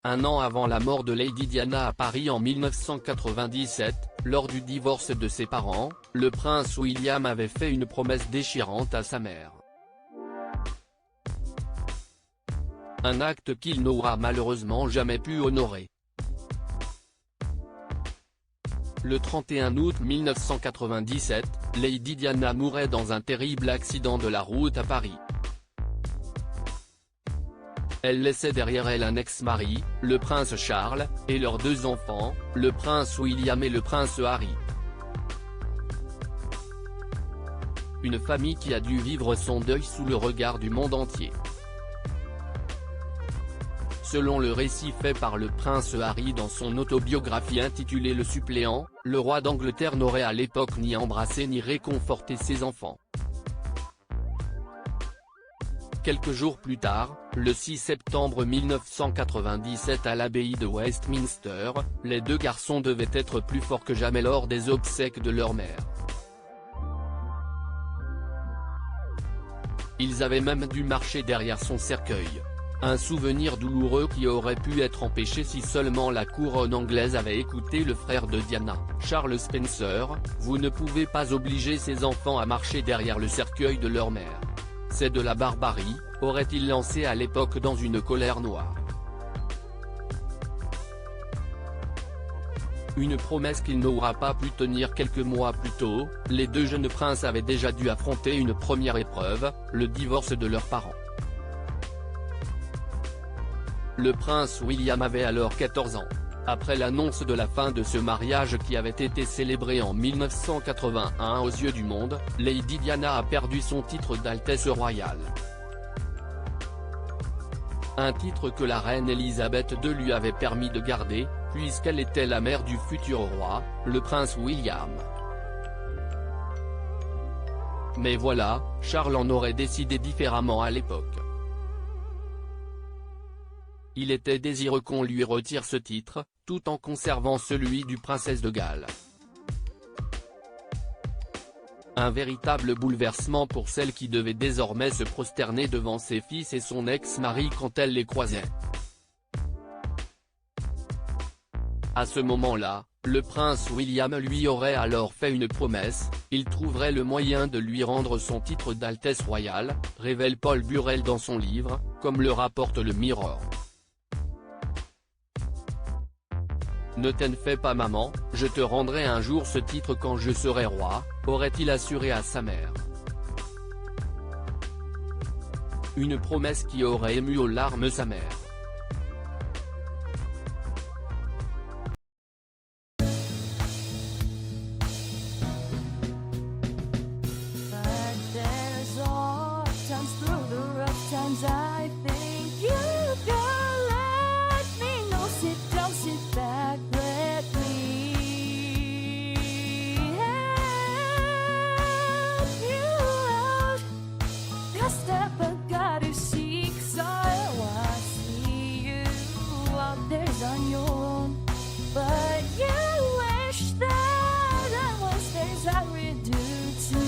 un an avant la mort de Lady Diana à Paris en 1997, lors du divorce de ses parents, le prince William avait fait une promesse déchirante à sa mère. Un acte qu'il n'aura malheureusement jamais pu honorer. Le 31 août 1997, Lady Diana mourait dans un terrible accident de la route à Paris. Elle laissait derrière elle un ex-mari, le prince Charles, et leurs deux enfants, le prince William et le prince Harry. Une famille qui a dû vivre son deuil sous le regard du monde entier. Selon le récit fait par le prince Harry dans son autobiographie intitulée Le Suppléant, le roi d'Angleterre n'aurait à l'époque ni embrassé ni réconforté ses enfants. Quelques jours plus tard, le 6 septembre 1997 à l'abbaye de Westminster, les deux garçons devaient être plus forts que jamais lors des obsèques de leur mère. Ils avaient même dû marcher derrière son cercueil. Un souvenir douloureux qui aurait pu être empêché si seulement la couronne anglaise avait écouté le frère de Diana, Charles Spencer. Vous ne pouvez pas obliger ces enfants à marcher derrière le cercueil de leur mère. C'est de la barbarie, aurait-il lancé à l'époque dans une colère noire. Une promesse qu'il n'aura pas pu tenir quelques mois plus tôt. Les deux jeunes princes avaient déjà dû affronter une première épreuve, le divorce de leurs parents. Le prince William avait alors 14 ans. Après l'annonce de la fin de ce mariage qui avait été célébré en 1981 aux yeux du monde, Lady Diana a perdu son titre d'Altesse royale. Un titre que la reine Elisabeth II lui avait permis de garder, puisqu'elle était la mère du futur roi, le prince William. Mais voilà, Charles en aurait décidé différemment à l'époque. Il était désireux qu'on lui retire ce titre, tout en conservant celui du princesse de Galles. Un véritable bouleversement pour celle qui devait désormais se prosterner devant ses fils et son ex-mari quand elle les croisait. À ce moment-là, le prince William lui aurait alors fait une promesse, il trouverait le moyen de lui rendre son titre d'Altesse royale, révèle Paul Burrell dans son livre, comme le rapporte le Mirror. Ne t'en fais pas maman, je te rendrai un jour ce titre quand je serai roi, aurait-il assuré à sa mère. Une promesse qui aurait ému aux larmes sa mère. But you wish that I was things I would do too.